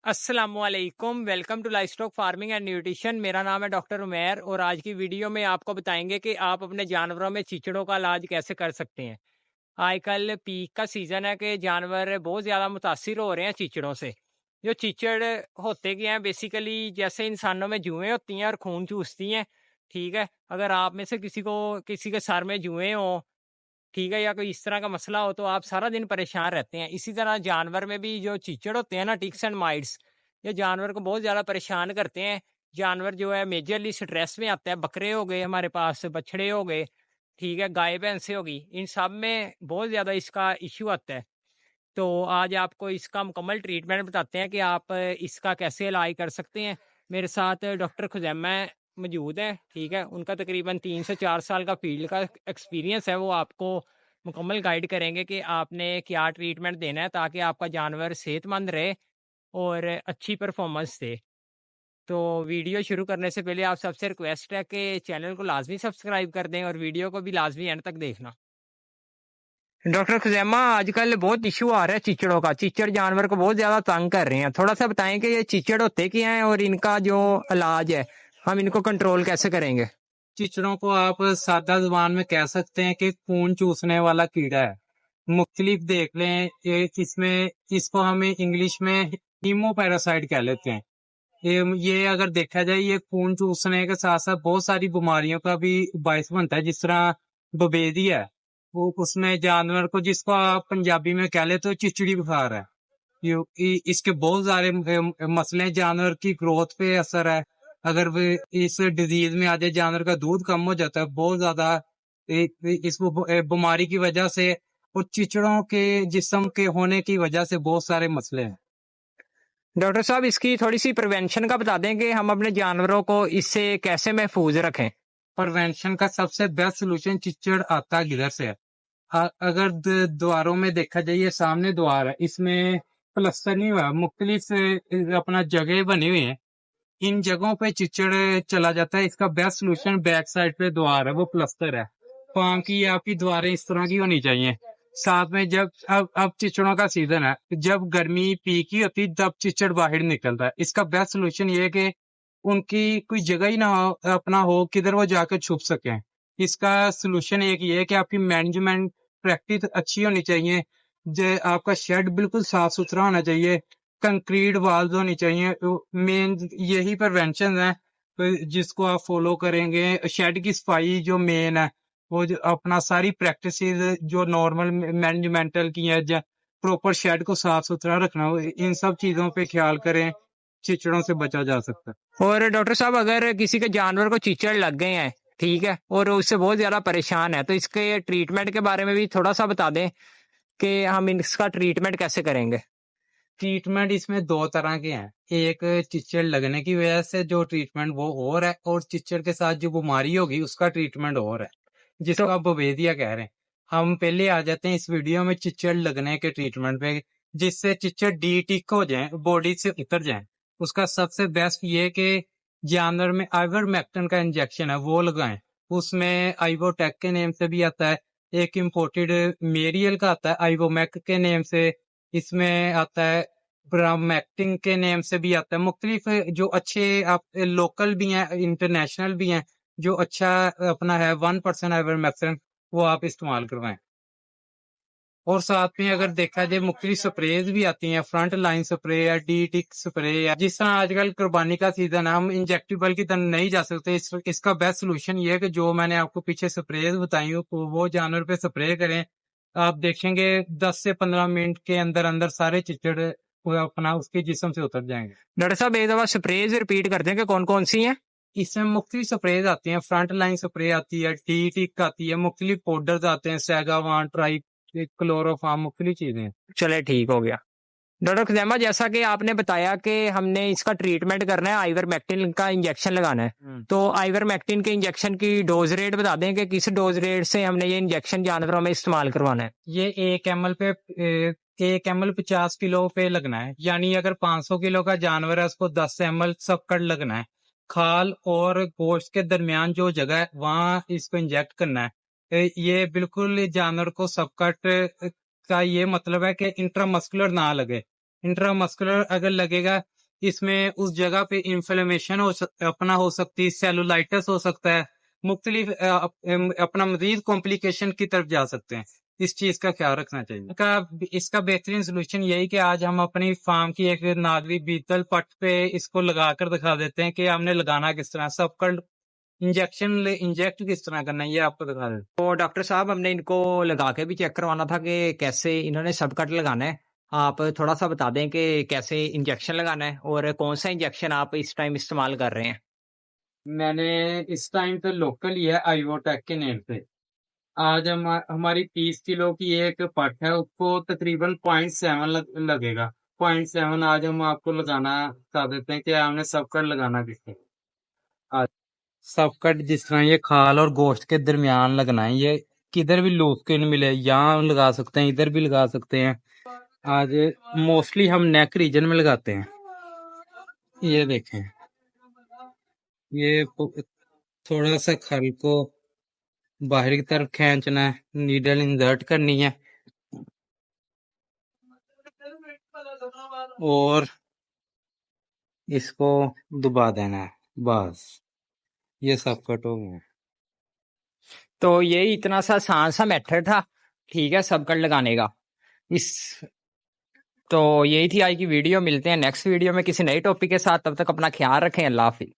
अस्सलाम वालेकुम, welcome to livestock farming and nutrition. मेरा नाम है डॉक्टर उमैर और आज की वीडियो में आपको बताएंगे कि आप अपने जानवरों में चिचड़ों का इलाज कैसे कर सकते हैं। आजकल पीक का सीज़न है कि जानवर बहुत ज़्यादा मुतासिर हो रहे हैं चिचड़ों से। जो चिचड़ होते क्या हैं, बेसिकली जैसे इंसानों में जुएँ होती हैं और खून चूसती हैं। ठीक है, अगर आप में से किसी के सर में जुएँ हों, ठीक है, या कोई इस तरह का मसला हो तो आप सारा दिन परेशान रहते हैं। इसी तरह जानवर में भी जो चीचड़ होते हैं ना, टिक्स एंड माइट्स, ये जानवर को बहुत ज़्यादा परेशान करते हैं। जानवर जो है मेजरली स्ट्रेस में आता है। बकरे हो गए हमारे पास, बछड़े हो गए, ठीक है, गाय भैंसे होगी, इन सब में बहुत ज़्यादा इसका इश्यू आता है। तो आज आपको इसका मुकम्मल ट्रीटमेंट बताते हैं कि आप इसका कैसे इलाज कर सकते हैं। मेरे साथ डॉक्टर खुजैमा मौजूद है, ठीक है, उनका तकरीबन 3 से 4 साल का फील्ड का एक्सपीरियंस है। वो आपको मुकम्मल गाइड करेंगे कि आपने क्या ट्रीटमेंट देना है ताकि आपका जानवर सेहतमंद रहे और अच्छी परफॉर्मेंस दे। तो वीडियो शुरू करने से पहले आप सबसे रिक्वेस्ट है कि चैनल को लाजमी सब्सक्राइब कर दें और वीडियो को भी लाजमी एंड तक देखना। डॉक्टर खुजैमा, आजकल बहुत इशू आ रहा है चिचड़ों का। चिचड़ जानवर को बहुत ज्यादा तंग कर रहे हैं। थोड़ा सा बताएं कि ये चिचड़ होते क्या हैं और इनका जो इलाज है, हम इनको कंट्रोल कैसे करेंगे। चिचड़ों को आप सादा जुबान में कह सकते हैं कि खून चूसने वाला कीड़ा है। मुख्तलिफ देख लें, इसको हमें इंग्लिश में हीमोपैरासाइट कह लेते हैं। ये अगर देखा जाए, ये खून चूसने के साथ साथ बहुत सारी बीमारियों का भी बायस बनता है। जिस तरह बबेदी है, वो उसमें जानवर को, जिसको आप पंजाबी में कह लेते हो चिचड़ी बुखार है। इसके बहुत सारे मसले हैं। जानवर की ग्रोथ पे असर है। अगर वो इस डिजीज में आ जाए, जानवर का दूध कम हो जाता है बहुत ज्यादा इस बीमारी की वजह से, और चिचड़ों के जिस्म के होने की वजह से बहुत सारे मसले हैं। डॉक्टर साहब, इसकी थोड़ी सी प्रिवेंशन का बता दें कि हम अपने जानवरों को इससे कैसे महफूज रखें। प्रिवेंशन का सबसे बेस्ट सोल्यूशन, चिचड़ आता किधर से है। अगर द्वारों में देखा जाए, ये सामने द्वार है, इसमें प्लस्तर नहीं हुआ, मुख्तलिफ अपना जगह बनी हुई है, इन जगहों पे चिचड़ चला जाता है। इसका बेस्ट सोल्यूशन बैक साइड पे द्वार है, वो प्लस्तर है। फार्म की आपकी द्वारें इस तरह की होनी चाहिए। साथ में जब अब चिचड़ों का सीजन है, जब गर्मी पीक ही होती तब चिचड़ बाहर निकलता है। इसका बेस्ट सोल्यूशन ये है कि उनकी कोई जगह ही ना हो, अपना हो किधर वो जाकर छुप सके। इसका सोल्यूशन एक ये है कि आपकी मैनेजमेंट प्रैक्टिस अच्छी होनी चाहिए। आपका शेड बिल्कुल साफ सुथरा होना चाहिए, कंक्रीट वॉल्स होनी चाहिए। मेन यही प्रिवेंशन है जिसको आप फॉलो करेंगे। शेड की सफाई जो मेन है, वो जो अपना सारी प्रैक्टिस जो नॉर्मल मैनेजमेंटल की है, प्रॉपर शेड को साफ सुथरा रखना, इन सब चीजों पे ख्याल करें, चिचड़ों से बचा जा सकता है। और डॉक्टर साहब, अगर किसी के जानवर को चिचड़ लग गए हैं, ठीक है, और उससे बहुत ज्यादा परेशान है, तो इसके ट्रीटमेंट के बारे में भी थोड़ा सा बता दें कि हम इसका ट्रीटमेंट कैसे करेंगे। ट्रीटमेंट इसमें दो तरह के हैं। एक चिचड़ लगने की वजह से जो ट्रीटमेंट वो और है, और चिचड़ के साथ जो बीमारी होगी उसका ट्रीटमेंट और है, जिसको आप बवेदिया कह रहे हैं। हम पहले आ जाते हैं इस वीडियो में चिचड़ लगने के ट्रीटमेंट पे, जिससे चिचड़ डी-टिक हो जाए, बॉडी से उतर जाए। उसका सबसे बेस्ट ये कि जानवर में आइवरमेक्टिन का इंजेक्शन है, वो लगाएं। उसमें आइवोटेक के नेम से भी आता है, एक इम्पोर्टेड मेरियल का आता है आइवोमेक के नेम से, इसमें आता है ब्रामैक्टिन के नेम से भी आता है। मुख्तलिफ जो अच्छे आप लोकल भी हैं, इंटरनेशनल भी हैं, जो अच्छा अपना है 1% आइवरमेक्टिन, वो आप इस्तेमाल करवाएं। और साथ में अगर देखा जाए, मुख्तलिफ स्प्रेज भी आती हैं, फ्रंट लाइन स्प्रे है, डी-टिक स्प्रे है। जिस तरह आजकल कुर्बानी का सीजन है, हम इंजेक्टेबल की तरह नहीं जा सकते। इसका बेस्ट सोल्यूशन ये है कि जो मैंने आपको पीछे स्प्रेज बताई हो, वो जानवर पे स्प्रे करें। आप देखेंगे 10 से 15 मिनट के अंदर अंदर सारे चिचड़ अपना उसके जिस्म से उतर जाएंगे। डॉक्टर साहब, एक दफा स्प्रेज रिपीट करते हैं कि कौन कौन सी हैं। इसमें मुख्तलिफ स्प्रेज आती हैं, फ्रंट लाइन स्प्रे आती है, डी-टिक आती है, मुख्तलिफ पाउडर्स आते हैं, सैगावान, ट्राई क्लोरोफार्म, मुख्तलिफ चीजें। चले, ठीक हो गया। डॉक्टर खुजैमा, जैसा कि आपने बताया कि हमने इसका ट्रीटमेंट करना है, आइवरमेक्टिन का इंजेक्शन लगाना है, तो आइवरमेक्टिन के इंजेक्शन की डोज रेट बता दें कि किस डोज रेट से हमने ये इंजेक्शन जानवरों में इस्तेमाल करवाना है। ये 1 ml 50 किलो पे लगना है। यानी अगर 500 किलो का जानवर है, उसको 10 ml सब कट लगना है। खाल और गोश्त के दरमियान जो जगह है, वहां इसको इंजेक्ट करना है। ये बिल्कुल जानवर को सबकट का ये मतलब है कि इंट्रामस्कुलर ना लगे। इंट्रामस्कुलर अगर लगेगा इसमें उस जगह पे इन्फ्लेमेशन अपना हो सकती है, सेलुलाइटिस हो सकता है, मुख्तलिफ अपना मजीद कॉम्प्लिकेशन की तरफ जा सकते हैं। इस चीज का ख्याल रखना चाहिए। इसका बेहतरीन सोल्यूशन यही कि आज हम अपनी फार्म की एक नादवी बीतल पट पे इसको लगाकर दिखा देते हैं कि हमने लगाना किस तरह, सबकल इंजेक्ट किस तरह करना है, ये आपको दिखा देते हैं। तो डॉक्टर साहब हमने इनको लगा के भी चेक करवाना था कि कैसे इन्होंने सब कट लगाना है। आप थोड़ा सा बता दें कि कैसे इंजेक्शन लगाना है और कौन सा इंजेक्शन आप इस टाइम इस्तेमाल कर रहे हैं। मैंने इस टाइम तो लोकल ही है, आईवोटेक के नेम पे। आज हमारी 30 किलो की एक पट है, उसको तकरीबन 0.7 लगेगा। 0.7 आज हम आपको लगाना बता देते हैं कि हमने सबकट लगाना किससे। आज सबकट जिस तरह ये खाल और गोश्त के दरमियान लगना है, ये किधर भी लूज स्किन मिले यहाँ लगा सकते हैं, इधर भी लगा सकते हैं। आज मोस्टली हम नेक रीजन में लगाते हैं। ये देखें, ये थोड़ा सा खल को बाहर की तरफ खींचना है, नीडल इंसर्ट करनी है और इसको दबा देना है, बस ये सब कट हो गया। तो ये इतना सा आसान सा मेथड था, ठीक है, सब कट लगाने का। इस तो यही थी आज की वीडियो। मिलते हैं नेक्स्ट वीडियो में किसी नए टॉपिक के साथ। तब तक अपना ख्याल रखें। अल्लाह हाफिज।